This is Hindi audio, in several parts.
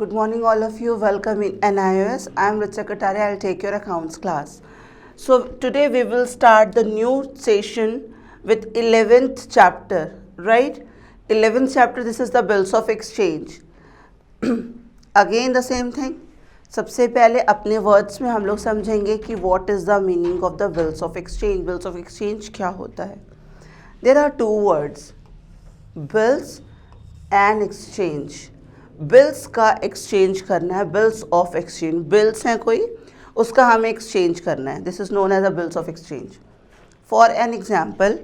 Good morning, all of you. Welcome in NIOS. I am Richa Katare. I'll take your accounts class. So today we will start the new session with 11th chapter, right? 11th chapter. This is the bills of exchange. Again the same thing. सबसे पहले अपने वर्ड्स में हम लोग समझेंगे कि what is the meaning of the bills of exchange. Bills of exchange क्या होता है? There are two words, bills and exchange. Bills का एक्सचेंज करना है, बिल्स ऑफ एक्सचेंज. बिल्स हैं कोई, उसका हमें एक्सचेंज करना है. This is known as a bills of exchange. For an example,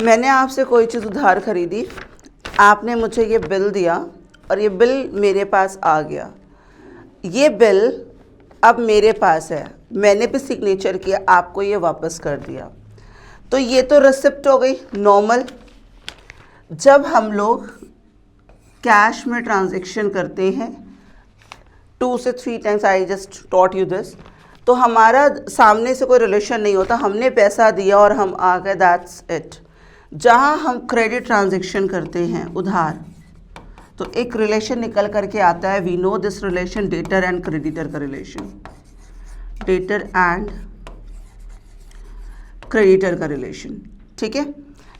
मैंने आपसे कोई चीज़ उधार खरीदी, आपने मुझे ये बिल दिया और ये बिल मेरे पास आ गया. ये बिल अब मेरे पास है, मैंने भी सिग्नेचर किया, आपको ये वापस कर दिया. तो ये तो रिसिप्ट हो गई नॉर्मल. जब हम लोग कैश में ट्रांजैक्शन करते हैं 2 से 3 times, I just taught you this, तो हमारा सामने से कोई रिलेशन नहीं होता. हमने पैसा दिया और हम आ गए, दैट्स इट. जहाँ हम क्रेडिट ट्रांजैक्शन करते हैं उधार, तो एक रिलेशन निकल करके आता है. We know this relation, debtor and creditor का रिलेशन. डेटर एंड क्रेडिटर का रिलेशन, ठीक है.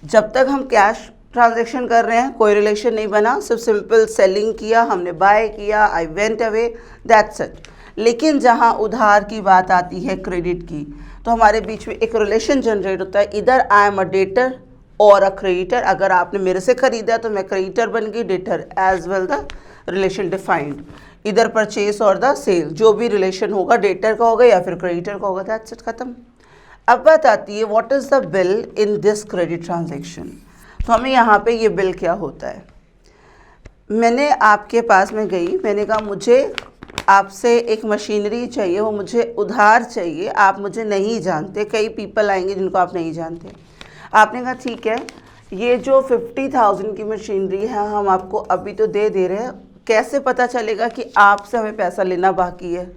जब तक हम कैश ट्रांजैक्शन कर रहे हैं कोई रिलेशन नहीं बना, सिर्फ सिंपल सेलिंग किया, हमने बाय किया, I went away, that's it. लेकिन जहाँ उधार की बात आती है, क्रेडिट की, तो हमारे बीच में एक रिलेशन जनरेट होता है. इधर आई एम अ डेटर और अ क्रेडिटर. अगर आपने मेरे से खरीदा तो मैं क्रेडिटर बन गई, debtor as well the relation defined. इधर परचेज और द सेल, जो भी रिलेशन होगा डेटर का होगा या फिर क्रेडिटर का होगा, दैट्स इट, खत्म. अब बात आती है what is the bill in this credit transaction. तो हमें यहाँ पे ये बिल क्या होता है. मैंने आपके पास में गई, मैंने कहा मुझे आपसे एक मशीनरी चाहिए, वो मुझे उधार चाहिए, आप मुझे नहीं जानते. कई पीपल आएंगे जिनको आप नहीं जानते. आपने कहा ठीक है, ये जो 50,000 की मशीनरी है हम आपको अभी तो दे रहे हैं. कैसे पता चलेगा कि आपसे हमें पैसा लेना बाकी है?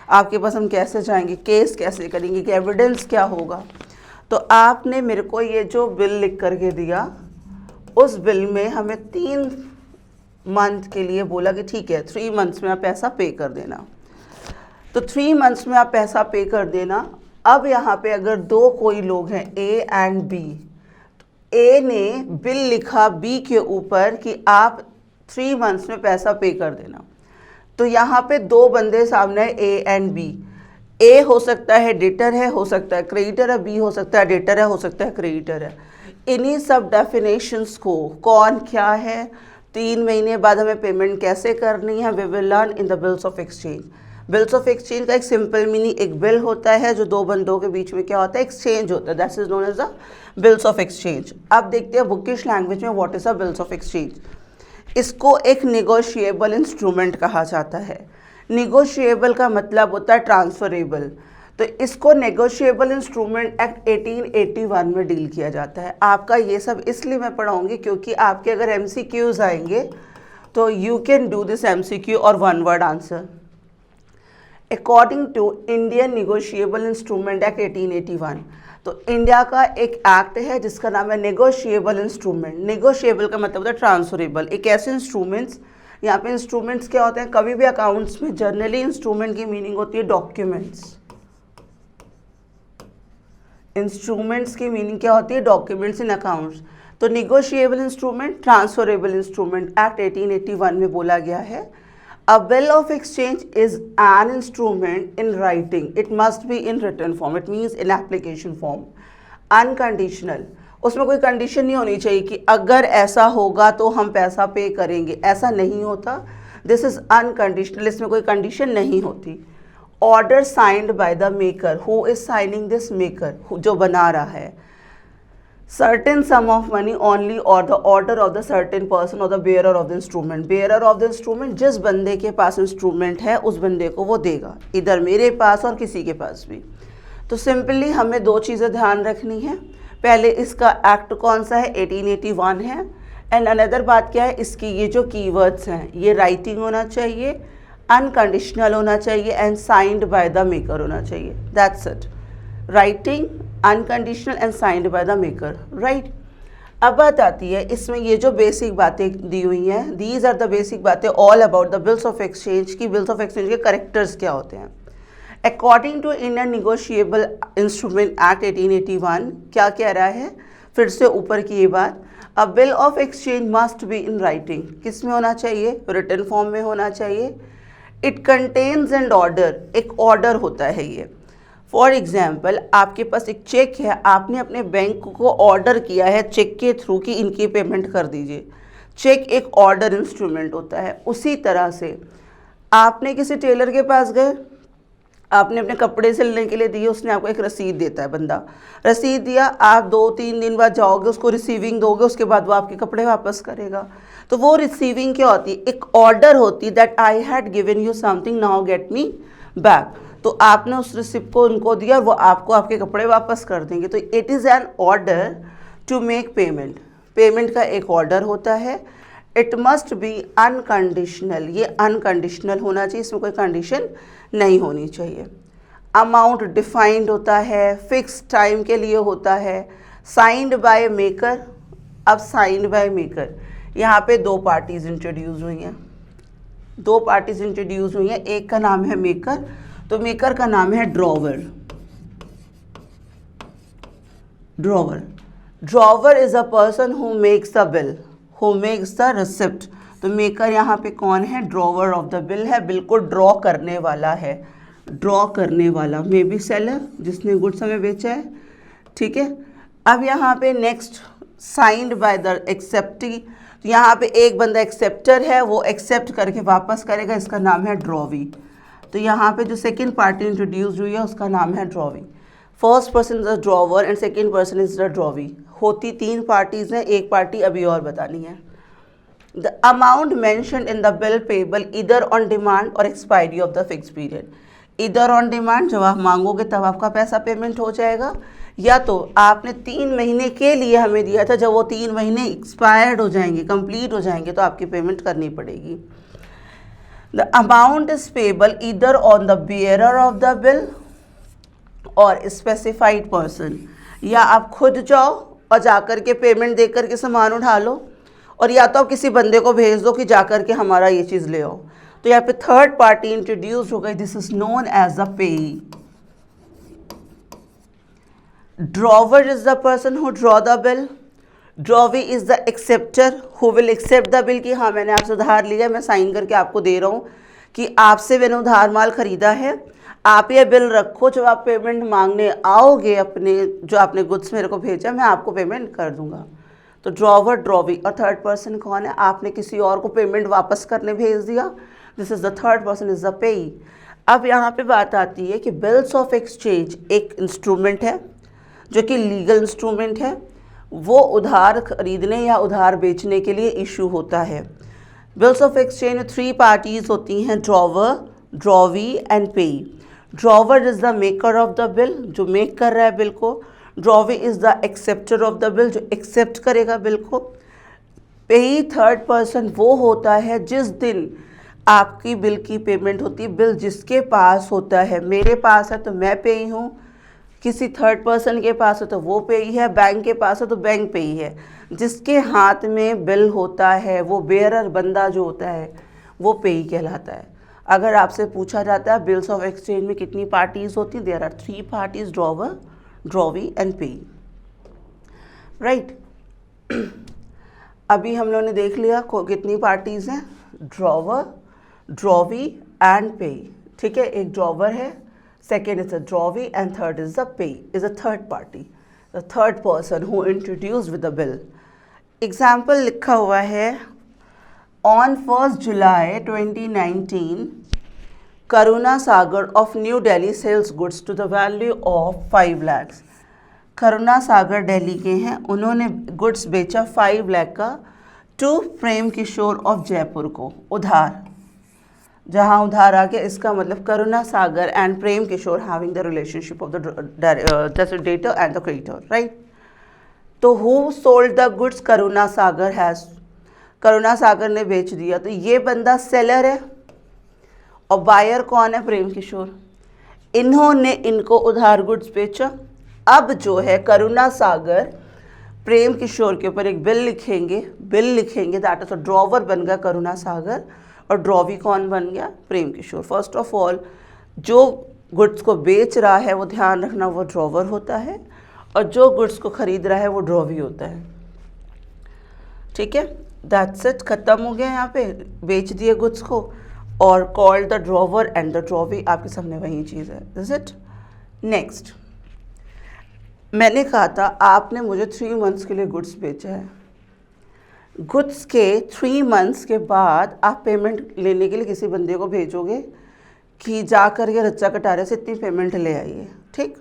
आपके पास हम कैसे जाएंगे, केस कैसे करेंगे, कि एविडेंस क्या होगा? तो आपने मेरे को ये जो बिल लिख करके दिया, उस बिल में हमें 3 मंथ के लिए बोला कि ठीक है 3 मंथ्स में आप पैसा पे कर देना. तो 3 मंथ्स में आप पैसा पे कर देना. अब यहाँ पे अगर 2 कोई लोग हैं, ए एंड बी, तो ए ने बिल लिखा बी के ऊपर कि आप 3 मंथ्स में पैसा पे कर देना. तो यहाँ पे 2 बंदे सामने हैं, ए एंड बी. ए हो सकता है डेटर है, हो सकता है क्रेडिटर है, बी हो सकता है डेटर है, हो सकता है क्रेडिटर है. इन्हीं सब डेफिनेशंस को कौन क्या है, 3 महीने बाद हमें पेमेंट कैसे करनी है, we will learn in the bills of exchange. Bills of exchange का एक सिंपल मीनिंग, एक बिल होता है जो 2 बंदों के बीच में क्या होता है, एक्सचेंज होता है. That is known as the bills of exchange. अब देखते हैं बुकिश लैंग्वेज में what is the bills of exchange. इसको एक निगोशिएबल इंस्ट्रूमेंट कहा जाता है. निगोशिएबल का मतलब होता है ट्रांसफरेबल. तो इसको नेगोशिएबल इंस्ट्रूमेंट एक्ट 1881 में डील किया जाता है. आपका ये सब इसलिए मैं पढ़ाऊँगी क्योंकि आपके अगर MCQs आएंगे तो you can do this MCQ और 1 word answer. According to Indian negotiable instrument act 1881, तो इंडिया का एक एक्ट है जिसका नाम है नेगोशिएबल इंस्ट्रूमेंट. नेगोशिएबल का मतलब होता है ट्रांसफरेबल. एक ऐसे इंस्ट्रूमेंट्स, यहाँ पे इंस्ट्रूमेंट्स क्या होते हैं, कभी भी अकाउंट्स में जनरली इंस्ट्रूमेंट की मीनिंग होती है डॉक्यूमेंट्स. इंस्ट्रूमेंट्स की मीनिंग क्या होती है, डॉक्यूमेंट्स इन अकाउंट्स. तो negotiable instrument, transferable instrument, act 1881 में बोला गया है. A bill of exchange is an instrument in writing. It must be in written form. It means in application form. Unconditional. उसमें कोई कंडीशन नहीं होनी चाहिए कि अगर ऐसा होगा तो हम पैसा पे करेंगे. ऐसा नहीं होता. This is unconditional. इसमें कोई कंडीशन नहीं होती. Order signed by the maker. Who is signing this maker? जो बना रहा है. Certain sum of money only or the order of the certain person or the bearer of the instrument. Bearer of the instrument, जिस बंदे के पास इंस्ट्रूमेंट है उस बंदे को वो देगा, इधर मेरे पास और किसी के पास भी. तो सिंपली हमें 2 चीज़ें ध्यान रखनी है. पहले इसका एक्ट कौन सा है, 1881 है. एंड अनदर बात क्या है, इसकी ये जो कीवर्ड्स हैं, ये राइटिंग होना चाहिए, अनकंडीशनल होना चाहिए and signed by the maker होना चाहिए. That's it. Writing, unconditional and signed by the maker, right? अब बात आती है इसमें ये जो बेसिक बातें दी हुई हैं, दीज आर द बेसिक बातें all about the bills of exchange की बिल्स ऑफ एक्सचेंज के करेक्टर्स क्या होते हैं। According to Indian negotiable instrument act 1881 क्या कह रहा है, फिर से ऊपर की ये बात, अ bill of exchange must be in writing, किस में होना चाहिए, रिटन फॉर्म में होना चाहिए। इट कंटेन्स एंड ऑर्डर, एक ऑर्डर होता है ये। फॉर एग्जाम्पल आपके पास एक चेक है, आपने अपने बैंक को ऑर्डर किया है चेक के थ्रू कि इनकी पेमेंट कर दीजिए, चेक एक ऑर्डर इंस्ट्रूमेंट होता है। उसी तरह से आपने किसी टेलर के पास गए, आपने अपने कपड़े सिलने के लिए दिए, उसने आपको एक रसीद देता है बंदा, रसीद दिया, आप 2-3 दिन बाद जाओगे उसको रिसीविंग दोगे, उसके बाद वो आपके कपड़े वापस करेगा। तो वो रिसीविंग क्या होती है, एक ऑर्डर होती है that I had given you something now get me back. तो आपने उस रिसिप्ट को उनको दिया और वो आपको आपके कपड़े वापस कर देंगे। तो it is an order to make payment, payment का एक ऑर्डर होता है। इट मस्ट बी अनकंडीशनल, ये अनकंडीशनल होना चाहिए, इसमें कोई कंडीशन नहीं होनी चाहिए। अमाउंट डिफाइंड होता है, फिक्स टाइम के लिए होता है, साइंड बाय मेकर। अब साइंड बाय मेकर, यहाँ पे 2 पार्टीज इंट्रोड्यूस हुई हैं, 2 पार्टीज इंट्रोड्यूस हुई हैं, एक का नाम है मेकर, तो मेकर का नाम है drawer. Drawer, drawer is a person who makes the bill, who makes the receipt. तो मेकर यहाँ पे कौन है, ड्रॉवर ऑफ द बिल है, बिल को ड्रॉ करने वाला है, ड्रॉ करने वाला, मे बी सेलर जिसने गुड्स हमें बेचा है, ठीक है। अब यहाँ पे नेक्स्ट साइंड बाय द एक्सेप्टी, तो यहाँ पे एक बंदा एक्सेप्टर है, वो एक्सेप्ट करके वापस करेगा, इसका नाम है ड्रॉवी। तो यहाँ पे जो सेकंड पार्टी इंट्रोड्यूस हुई है उसका नाम है drawee. First person is the drawer and second person is the drawee. होती 3 पार्टीज हैं, एक पार्टी अभी और बतानी है। The amount mentioned in the bill payable इधर ऑन डिमांड और expiry of the fix period. इधर ऑन डिमांड, जब आप मांगोगे तब आपका पैसा पेमेंट हो जाएगा, या तो आपने 3 महीने के लिए हमें दिया था, जब वो 3 महीने एक्सपायर्ड हो जाएंगे, कंप्लीट हो जाएंगे, तो आपकी पेमेंट करनी पड़ेगी। The amount is payable either on the bearer of the bill or specified person, या आप खुद जाओ और जाकर के पेमेंट दे करके सामान उठा लो, और या तो आप किसी बंदे को भेज दो कि जाकर के हमारा ये चीज़ ले आओ। तो यहाँ पे थर्ड पार्टी इंट्रोड्यूस हो गई, this is known as a payee. Drawer is the person who draw the bill, drawee is the acceptor who will accept the bill, कि हाँ मैंने आपसे उधार लिया, मैं साइन करके आपको दे रहा हूँ कि आपसे मैंने उधार माल ख़रीदा है, आप ये बिल रखो, जब आप पेमेंट मांगने आओगे अपने जो आपने गुड्स मेरे को भेजा, मैं आपको पेमेंट कर दूंगा। तो ड्रॉवर, ड्रॉवी, और थर्ड पर्सन कौन है, आपने किसी और को पेमेंट वापस करने भेज दिया, this is the third person is the पेई। अब यहाँ पे बात आती है कि बिल्स ऑफ एक्सचेंज एक इंस्ट्रूमेंट है जो कि लीगल इंस्ट्रूमेंट है, वो उधार खरीदने या उधार बेचने के लिए इशू होता है। बिल्स ऑफ एक्सचेंज में 3 पार्टीज होती हैं, ड्रॉवर, ड्रॉवी एंड पेई। Drawer is the maker of the bill, जो मेक कर रहा है बिल को। Drawee is the acceptor of the bill, जो एक्सेप्ट करेगा बिल को। पेई थर्ड पर्सन वो होता है जिस दिन आपकी बिल की पेमेंट होती है, बिल जिसके पास होता है, मेरे पास है तो मैं पेई हूँ, किसी थर्ड पर्सन के पास है तो वो पेई है, बैंक के पास है तो बैंक पेई है। जिसके हाथ में बिल होता है, वो बेयरर बंदा जो होता है वो पेई कहलाता है। अगर आपसे पूछा जाता है बिल्स ऑफ एक्सचेंज में कितनी पार्टीज होती हैं, there are 3 parties, drawer, drawee and payee, right. अभी हम लोगों ने देख लिया कितनी पार्टीज हैं, ड्रॉवर, ड्रॉवी एंड पेई, ठीक है। एक ड्रॉवर है, second is a drawee, and third is the pay, is a third party, the third person who introduced with the bill. Example लिखा हुआ है, on 1st July 2019 Karuna Sagar of New Delhi sells goods to the value of 5 lakhs. करुणा सागर दिल्ली के हैं, उन्होंने गुड्स बेचा 5 लाख का टू प्रेम किशोर ऑफ जयपुर को, उधार, जहाँ उधार आ गया इसका मतलब Karuna Sagar and Prem Kishore having the relationship of the debtor and the creditor, right. तो who sold the goods, Karuna Sagar has, Karuna Sagar ने बेच दिया, तो ये बंदा सेलर है और बायर कौन है, प्रेम किशोर। इन्होंने इनको उधार गुड्स बेचा। अब जो है करुणा सागर प्रेम किशोर के ऊपर एक बिल लिखेंगे दैट इज अ ड्रॉवर बन गया करुणा सागर, और ड्रॉवी कौन बन गया? प्रेम किशोर। फर्स्ट ऑफ ऑल जो गुड्स को बेच रहा है वो ध्यान रखना वो ड्रॉवर होता है, और जो गुड्स को खरीद रहा है वो ड्रॉवी होता है। ठीक है, दैट्स इट, खत्म हो गया। यहाँ पे बेच दिए गुड्स को और called the drawer and the drawee, आपके सामने वही चीज़ है। Is it? नेक्स्ट, मैंने कहा था आपने मुझे 3 मंथ्स के लिए गुड्स बेचा है। गुड्स के 3 मंथ्स के बाद आप पेमेंट लेने के लिए किसी बंदे को भेजोगे कि जा कर के रच्चा कटारे से इतनी पेमेंट ले आइए। ठीक,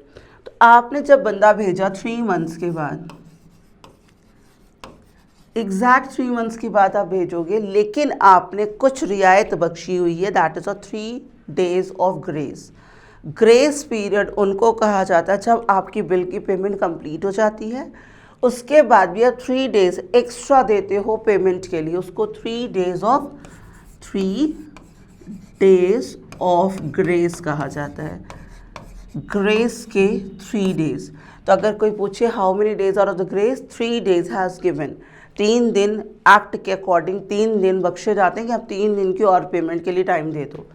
तो आपने जब बंदा भेजा 3 मंथ्स के बाद, एग्जैक्ट 3 मंथ्स के बाद आप भेजोगे, लेकिन आपने कुछ रियायत बख्शी हुई है, that is a 3 days of grace. Grace period उनको कहा जाता है जब आपकी बिल की पेमेंट कंप्लीट हो जाती है, उसके बाद भी आप 3 days एक्स्ट्रा देते हो पेमेंट के लिए, उसको 3 days ऑफ ग्रेस कहा जाता है। ग्रेस के 3 days। तो अगर कोई पूछे how many days are of the grace, 3 days has given. 3 दिन एक्ट के अकॉर्डिंग 3 दिन बख्शे जाते हैं कि आप 3 दिन की और पेमेंट के लिए टाइम दे दो।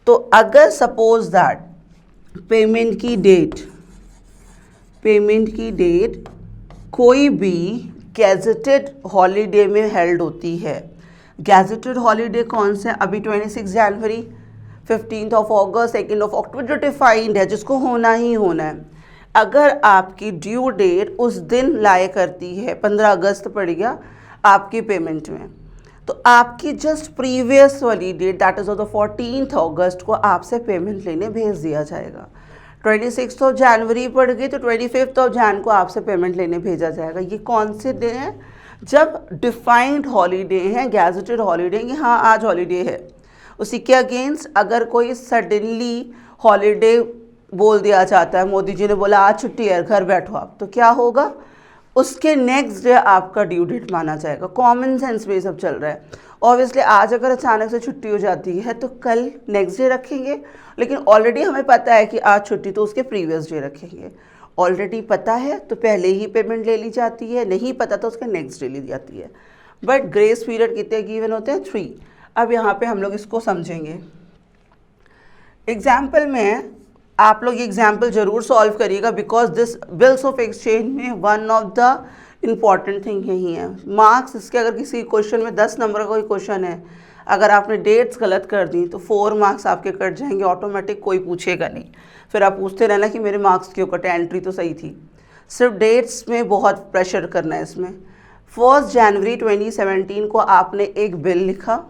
तो अगर सपोज दैट पेमेंट की डेट कोई भी गैजेटेड हॉलीडे में हेल्ड होती है। गैजेटेड हॉलीडे कौन से? अभी 26 जनवरी, 15 अगस्त, 2 अक्टूबर जो डिफाइंड है, जिसको होना ही होना है। अगर आपकी ड्यू डेट उस दिन लाया करती है, 15 अगस्त पड़ गया आपकी पेमेंट में, तो आपकी जस्ट प्रीवियस वाली date that is of the 14 अगस्त को आपसे पेमेंट लेने भेज दिया जाएगा। 26 जनवरी पड़ गई तो 25 जन को आपसे पेमेंट लेने भेजा जाएगा। ये कौन से डे हैं? जब डिफाइंड हॉलीडे हैं, गैजेटेड हॉलीडे कि हाँ आज हॉलीडे है। उसी के अगेंस्ट अगर कोई सडनली हॉलीडे बोल दिया जाता है, मोदी जी ने बोला आज छुट्टी है घर बैठो आप, तो क्या होगा? उसके नेक्स्ट डे आपका ड्यू डेट माना जाएगा। कॉमन सेंस में सब चल रहा है। ऑब्वियसली आज अगर अचानक से छुट्टी हो जाती है तो कल नेक्स्ट डे रखेंगे, लेकिन ऑलरेडी हमें पता है कि आज छुट्टी, तो उसके प्रीवियस डे रखेंगे। ऑलरेडी पता है तो पहले ही पेमेंट ले ली जाती है, नहीं पता तो उसके नेक्स्ट डे ली जाती है। बट ग्रेस पीरियड कितने गिवन होते हैं? 3। अब यहाँ पे हम लोग इसको समझेंगे। एग्जाम्पल में आप लोग ये एग्जाम्पल ज़रूर सॉल्व करिएगा, because this bills of exchange में one of the important thing यही है। मार्क्स इसके, अगर किसी क्वेश्चन में 10 नंबर का कोई क्वेश्चन है, अगर आपने डेट्स गलत कर दी तो 4 मार्क्स आपके कट जाएंगे ऑटोमेटिक, कोई पूछेगा नहीं। फिर आप पूछते रहना कि मेरे मार्क्स क्यों कटे, एंट्री तो सही थी। सिर्फ डेट्स में बहुत प्रेशर करना है इसमें। 1 जनवरी 2017 को आपने एक बिल लिखा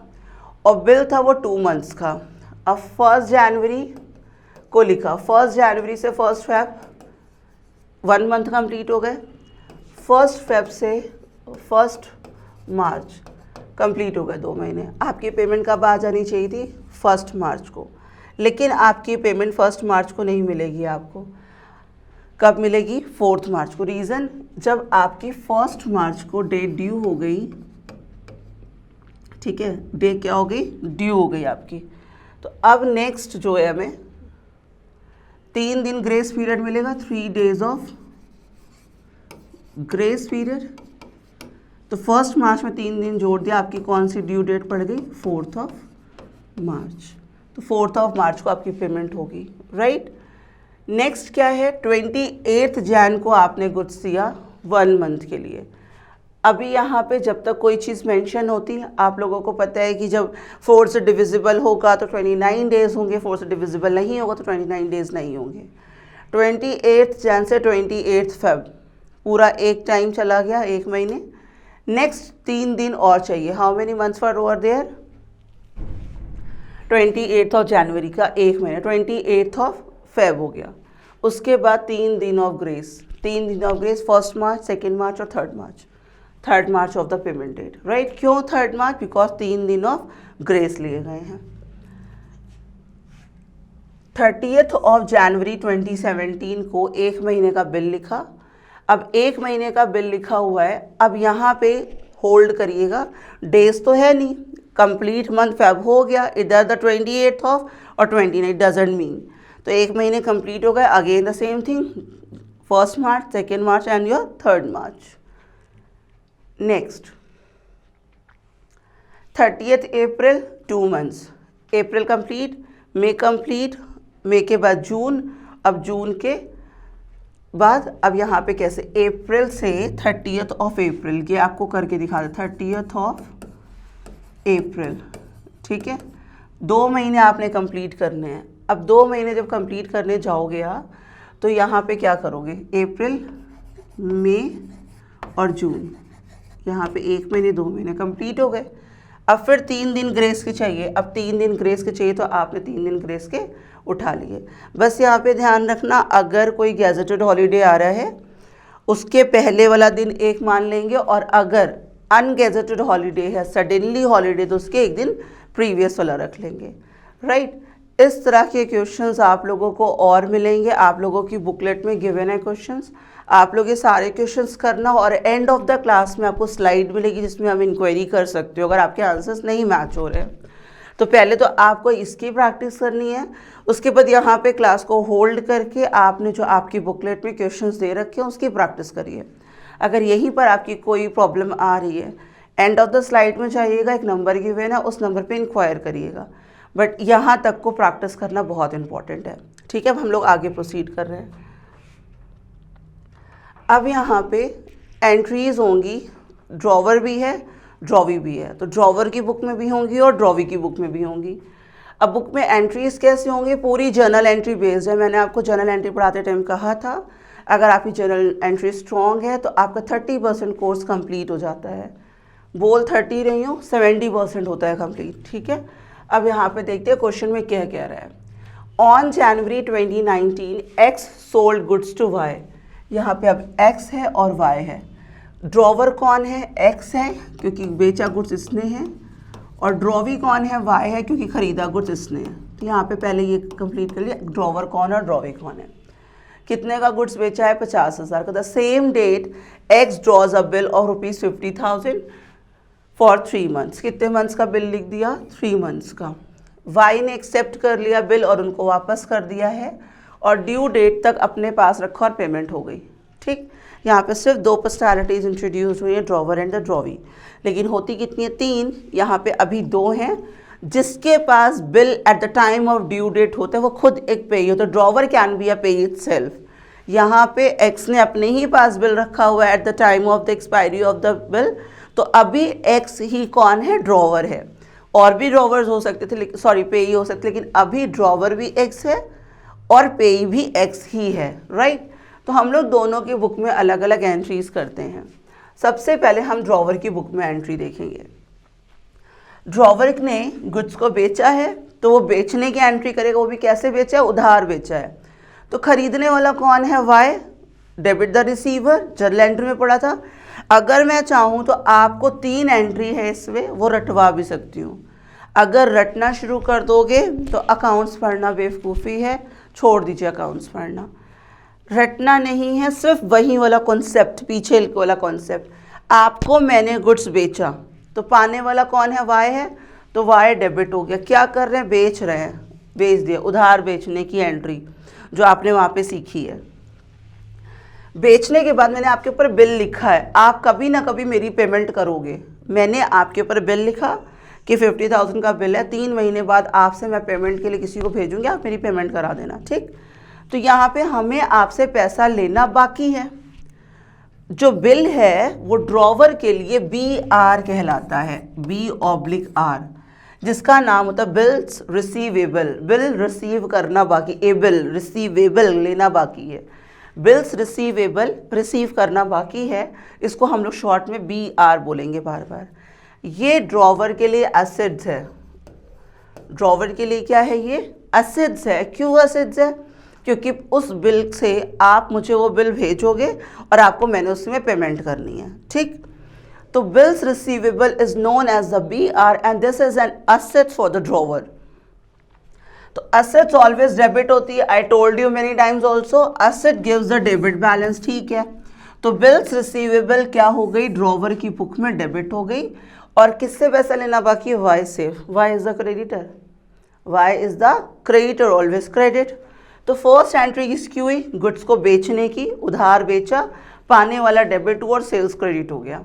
और बिल था वो 2 मंथ्स का। अब 1 जनवरी को लिखा, 1 जनवरी से 1 फेब 1 मंथ कंप्लीट हो गए, 1 फेब से 1 मार्च कंप्लीट हो गए 2 महीने। आपकी पेमेंट कब आ जानी चाहिए थी? 1 मार्च को, लेकिन आपकी पेमेंट 1 मार्च को नहीं मिलेगी। आपको कब मिलेगी? 4 मार्च को। रीज़न, जब आपकी 1 मार्च को डेट ड्यू हो गई, ठीक है, डेट क्या हो गई? ड्यू हो गई आपकी। तो अब नेक्स्ट जो है हमें 3 दिन ग्रेस पीरियड मिलेगा, 3 days ऑफ ग्रेस पीरियड। तो 1 मार्च में 3 दिन जोड़ दिया, आपकी कौन सी ड्यू डेट पड़ गई? 4 मार्च। तो 4 मार्च को आपकी पेमेंट होगी, राइट। नेक्स्ट क्या है? 28 जैन को आपने गुड्स दिया 1 मंथ के लिए। अभी यहाँ पे जब तक कोई चीज़ मेंशन होती है, आप लोगों को पता है कि जब 4 से डिविजिबल होगा तो 29 डेज़ होंगे, 4 से डिविजिबल नहीं होगा तो 29 डेज़ नहीं होंगे। 28 जैन से 28 फेब पूरा एक टाइम चला गया, 1 महीने। नेक्स्ट 3 दिन और चाहिए। How many months for over there? 28 जनवरी का 1 महीना, 28 फेब हो गया। उसके बाद 3 दिन ऑफ ग्रेस, 3 दिन ऑफ ग्रेस, 1 मार्च, 2 मार्च और 3 March. 3 March of the payment date, right. क्यों 3 मार्च? बिकॉज 3 दिन ऑफ ग्रेस लिए गए हैं। 30 जनवरी 2017 को 1 महीने का बिल लिखा। अब 1 महीने का बिल लिखा हुआ है, अब यहाँ पे होल्ड करिएगा, डेज तो है नहीं, कंप्लीट मंथ फेब हो गया, इधर द 28 और 29 डजेंट मीन। तो 1 महीने कंप्लीट हो गए, again the same thing, 1 March, 2 March and your 3 March. Next 30th April 2 months, April complete, मई कंप्लीट, मई के बाद जून, अब जून के बाद अब यहाँ पे कैसे अप्रैल से 30th ऑफ अप्रैल, ये आपको करके दिखा दे 30th ऑफ अप्रैल, ठीक है। 2 महीने आपने कंप्लीट करने हैं। अब 2 महीने जब कंप्लीट करने जाओगे आप तो यहाँ पे क्या करोगे, अप्रैल, मई और जून, यहाँ पे 1 महीने 2 महीने कंप्लीट हो गए। अब फिर 3 दिन ग्रेस के चाहिए, अब 3 दिन ग्रेस के चाहिए तो आपने 3 दिन ग्रेस के उठा लिए। बस यहाँ पे ध्यान रखना, अगर कोई गैजेटेड हॉलीडे आ रहा है उसके पहले वाला दिन एक मान लेंगे, और अगर अनगैजेटेड हॉलीडे है, सडनली हॉलीडे, तो उसके एक दिन प्रीवियस वाला रख लेंगे, राइट। इस तरह के क्वेश्चंस आप लोगों को और मिलेंगे, आप लोगों की बुकलेट में गिवन है क्वेश्चंस, आप लोग ये सारे क्वेश्चंस करना, और एंड ऑफ द क्लास में आपको स्लाइड मिलेगी जिसमें आप इंक्वायरी कर सकते हो अगर आपके आंसर्स नहीं मैच हो रहे हैं। तो पहले तो आपको इसकी प्रैक्टिस करनी है, उसके बाद यहाँ पे क्लास को होल्ड करके आपने जो आपकी बुकलेट में क्वेश्चंस दे रखे हैं उसकी प्रैक्टिस करिए। अगर यहीं पर आपकी कोई प्रॉब्लम आ रही है, एंड ऑफ द स्लाइड में जाइएगा, एक नंबर गिवन है, उस नंबर पे इंक्वायर करिएगा, बट यहाँ तक को प्रैक्टिस करना बहुत इंपॉर्टेंट है, ठीक है। अब हम लोग आगे प्रोसीड कर रहे हैं। अब यहाँ पे एंट्रीज होंगी, ड्रॉवर भी है, ड्रॉवी भी है, तो ड्रॉवर की बुक में भी होंगी और ड्रॉवी की बुक में भी होंगी। अब बुक में एंट्रीज कैसे होंगी, पूरी जर्नल एंट्री बेस्ड है। मैंने आपको जर्नल एंट्री पढ़ाते टाइम कहा था, अगर आपकी जर्नल एंट्री स्ट्रॉन्ग है तो आपका 30% कोर्स कंप्लीट हो जाता है। बोल 30 रही हूँ, 70% होता है कंप्लीट, ठीक है। अब यहाँ पे देखते हैं क्वेश्चन में क्या कह रहा है। On January 2019 X sold goods to Y, यहाँ पे अब एक्स है और वाई है। ड्रॉवर कौन है, एक्स है क्योंकि बेचा गुड्स इसने है, और ड्रॉवी कौन है, वाई है क्योंकि खरीदा गुड्स इसने है। तो यहाँ पे पहले ये कंप्लीट कर लिया, ड्रॉवर कौन और ड्रॉवी कौन है। कितने का गुड्स बेचा है, 50,000 का। The same date X draws a bill of ₹50,000 for 3 months, कितने मंथ्स का बिल लिख दिया, 3 मंथ्स का। वाई ने एक्सेप्ट कर लिया बिल और उनको वापस कर दिया है, और ड्यू डेट तक अपने पास रखा और पेमेंट हो गई, ठीक। यहाँ पे सिर्फ 2 पर्सनैलिटीज इंट्रोड्यूस हुई हैं, ड्रॉवर एंड द ड्रॉवी, लेकिन होती कितनी है, 3। यहाँ पे अभी 2 हैं। जिसके पास bill at the time of due date होता है वो खुद एक पेई होता है, ड्रॉवर कैन बी अ पेई इटसेल्फ। यहाँ पे एक्स ने अपने ही पास बिल रखा हुआ है eight the time of the expiry of the bill, तो अभी एक्स ही कौन है, ड्रॉवर है। और भी ड्रॉवर्स हो सकते थे, लेकिन सॉरी पेई हो सकते, लेकिन अभी ड्रॉवर भी एक्स है और पेई भी एक्स ही है, राइट। तो हम लोग दोनों की बुक में अलग अलग एंट्रीज करते हैं। सबसे पहले हम ड्रॉवर की बुक में एंट्री देखेंगे। ड्रॉवर ने गुड्स को बेचा है तो वो बेचने की एंट्री करेगा, वो भी कैसे बेचा है, उधार बेचा है। तो खरीदने वाला कौन है, Y, debit the receiver, journal entry में पढ़ा था। अगर मैं चाहूँ तो आपको 3 एंट्री है इसमें, वो रटवा भी सकती हूँ। अगर रटना शुरू कर दोगे तो अकाउंट्स पढ़ना बेवकूफ़ी है, छोड़ दीजिए अकाउंट्स पढ़ना। रटना नहीं है, सिर्फ वही वाला कॉन्सेप्ट, पीछे वाला कॉन्सेप्ट। आपको मैंने गुड्स बेचा तो पाने वाला कौन है, वाई है, तो वाई डेबिट हो गया। क्या कर रहे हैं, बेच रहे हैं, बेच दिया, उधार बेचने की एंट्री जो आपने वहाँ पे सीखी है। बेचने के बाद मैंने आपके ऊपर बिल लिखा है, आप कभी ना कभी मेरी पेमेंट करोगे। मैंने आपके ऊपर बिल लिखा कि 50,000 का बिल है, 3 महीने बाद आपसे मैं पेमेंट के लिए किसी को भेजूंगी, आप मेरी पेमेंट करा देना, ठीक। तो यहाँ पे हमें आपसे पैसा लेना बाकी है। जो बिल है वो ड्रॉवर के लिए BR कहलाता है, B/R, जिसका नाम होता है बिल्स रिसीवेबल। बिल रिसीव करना बाकी, एबल रिसीवेबल लेना बाकी है, बिल्स रिसीवेबल रिसीव करना बाकी है। इसको हम लोग शॉर्ट में BR बोलेंगे बार बार। ये ड्रॉवर के लिए एसेट्स है। ड्रॉवर के लिए क्या है, ये एसेट्स है। क्यों एसेट्स है, क्योंकि उस बिल से आप मुझे वो बिल भेजोगे और आपको मैंने उसमें पेमेंट करनी है, ठीक। तो bills receivable is known as the BR and this is an asset for the drawer. तो एसेट्स ऑलवेज डेबिट होती है, I told you many times also, asset gives the debit balance, ठीक है। तो बिल्स रिसीवेबल क्या हो गई, ड्रॉवर की बुक में डेबिट हो गई। और किससे पैसा लेना बाकी है, वाई से। Y is the creditor, Y is the creditor, always credit. तो फर्स्ट एंट्री किसकी हुई, गुड्स को बेचने की, उधार बेचा, पाने वाला डेबिट हुआ और सेल्स क्रेडिट हो गया।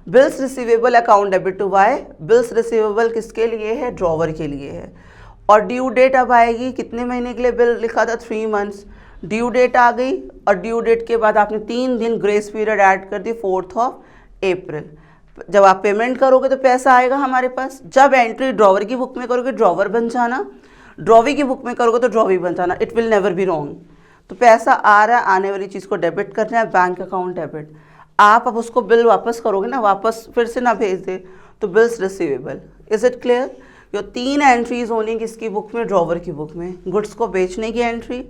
Bills receivable account debit to Y, bills receivable किसके लिए है, ड्रॉवर के लिए है। और ड्यू डेट अब आएगी, कितने महीने के लिए बिल लिखा था, 3 मंथ्स, ड्यू डेट आ गई और ड्यू डेट के बाद आपने 3 दिन ग्रेस पीरियड ऐड कर दी 4 अप्रैल। जब आप पेमेंट करोगे तो पैसा आएगा हमारे पास। जब एंट्री ड्रॉवर की बुक में करोगे ड्रॉवर बन जाना, ड्रॉवी की बुक में करोगे तो ड्रॉवी बन जाना, it will never be wrong. तो पैसा आ रहा है, आने वाली चीज़ को डेबिट करना है, बैंक अकाउंट डेबिट। आप अब उसको बिल वापस करोगे ना, वापस फिर से ना भेज दे, तो bills receivable. Is it clear? ये 3 एंट्रीज होनी किसकी बुक में, ड्रॉवर की बुक में। गुड्स को बेचने की एंट्री,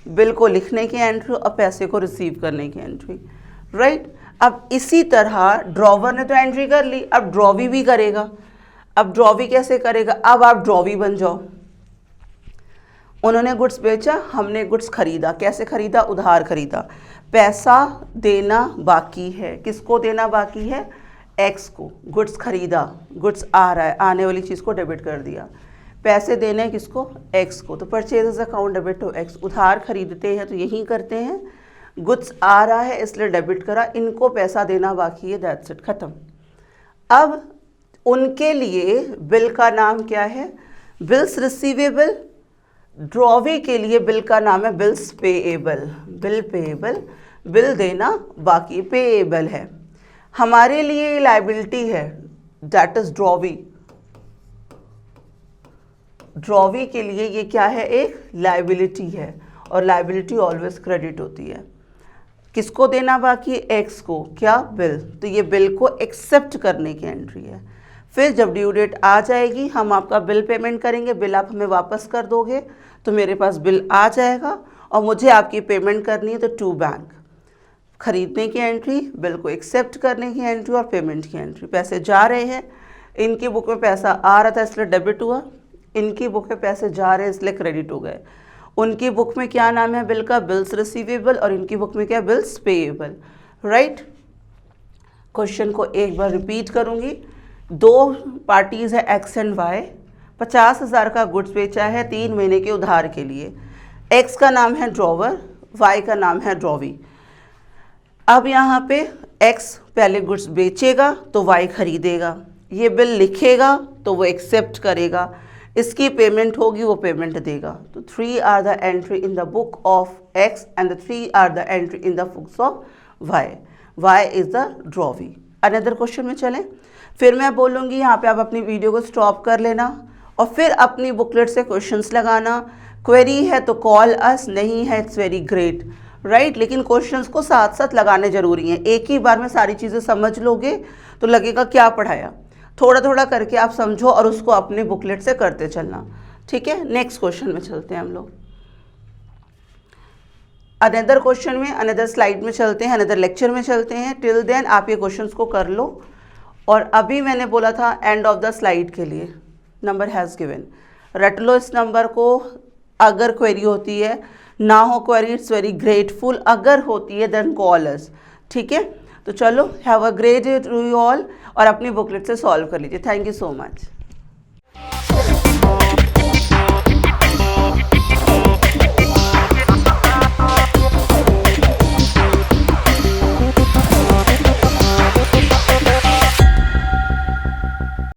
बिल को लिखने की एंट्री और पैसे को रिसीव करने की एंट्री, राइट। अब इसी तरह ड्रॉवर ने तो एंट्री कर ली, अब ड्रॉवी भी करेगा। अब ड्रॉवी कैसे करेगा, अब आप ड्रॉवी बन जाओ। उन्होंने गुड्स बेचा, हमने गुड्स खरीदा, कैसे खरीदा, उधार खरीदा, पैसा देना बाकी है, किसको देना बाकी है, एक्स को। गुड्स खरीदा, गुड्स आ रहा है, आने वाली चीज़ को डेबिट कर दिया, पैसे देने हैं किसको, एक्स को। तो purchases account debit to X, उधार खरीदते हैं तो यही करते हैं, गुड्स आ रहा है इसलिए डेबिट करा, इनको पैसा देना बाकी है, दैट्स इट, खत्म। अब उनके लिए बिल का नाम क्या है, बिल्स रिसीवेबल। ड्रॉवी के लिए बिल का नाम है bills payable, bill payable, bill देना बाकी, पेएबल है। हमारे लिए लायबिलिटी है, दैट इज ड्रॉवी। ड्रॉवी के लिए ये क्या है, एक लायबिलिटी है, और लायबिलिटी ऑलवेज क्रेडिट होती है। किसको देना बाकी है, एक्स को, क्या, बिल। तो ये बिल को एक्सेप्ट करने की एंट्री है। फिर जब ड्यू डेट आ जाएगी हम आपका बिल पेमेंट करेंगे, बिल आप हमें वापस कर दोगे तो मेरे पास बिल आ जाएगा और मुझे आपकी पेमेंट करनी है, तो टू बैंक, खरीदने की एंट्री, बिल को एक्सेप्ट करने की एंट्री और पेमेंट की एंट्री। पैसे जा रहे हैं, इनकी बुक में पैसा आ रहा था इसलिए डेबिट हुआ, इनकी बुक में पैसे जा रहे हैं इसलिए क्रेडिट हो गए। उनकी बुक में क्या नाम है बिल का, बिल्स रिसीवेबल, और इनकी बुक में क्या, बिल्स पेएबल, राइट। क्वेश्चन को एक बार रिपीट करूंगी। 2 पार्टीज है एक्स एंड वाई, 50,000 का गुड्स बेचा है 3 महीने के उधार के लिए। एक्स का नाम है ड्रॉवर, वाई का नाम है ड्रॉवी। अब यहाँ पे एक्स पहले गुड्स बेचेगा तो वाई खरीदेगा, ये बिल लिखेगा तो वो एक्सेप्ट करेगा, इसकी पेमेंट होगी वो पेमेंट देगा। तो 3 are the entry in the book of X and the 3 are the entry in the books of Y. Y is the drawee. Another question में चलें, फिर मैं बोलूँगी, यहाँ पे आप अपनी वीडियो को स्टॉप कर लेना और फिर अपनी बुकलेट से क्वेश्चंस लगाना। क्वेरी है तो कॉल अस, नहीं है इट्स वेरी ग्रेट, राइट। लेकिन क्वेश्चंस को साथ साथ लगाने जरूरी हैं। एक ही बार में सारी चीज़ें समझ लोगे तो लगेगा क्या पढ़ाया, थोड़ा थोड़ा करके आप समझो और उसको अपने बुकलेट से करते चलना, ठीक है। नेक्स्ट क्वेश्चन में चलते हैं हम लोग, अनदर क्वेश्चन में, अनदर स्लाइड में चलते हैं, अनदर लेक्चर में चलते हैं। टिल देन आप ये क्वेश्चंस को कर लो। और अभी मैंने बोला था एंड ऑफ द स्लाइड के लिए नंबर हैज़ गिवन, रट लो इस नंबर को। अगर क्वेरी होती है, ना हो क्वेरी इट्स वेरी ग्रेटफुल, अगर होती है देन कॉल अस, ठीक है। तो चलो, have a great day to you all, और अपनी बुकलेट से सॉल्व कर लीजिए। Thank you so much.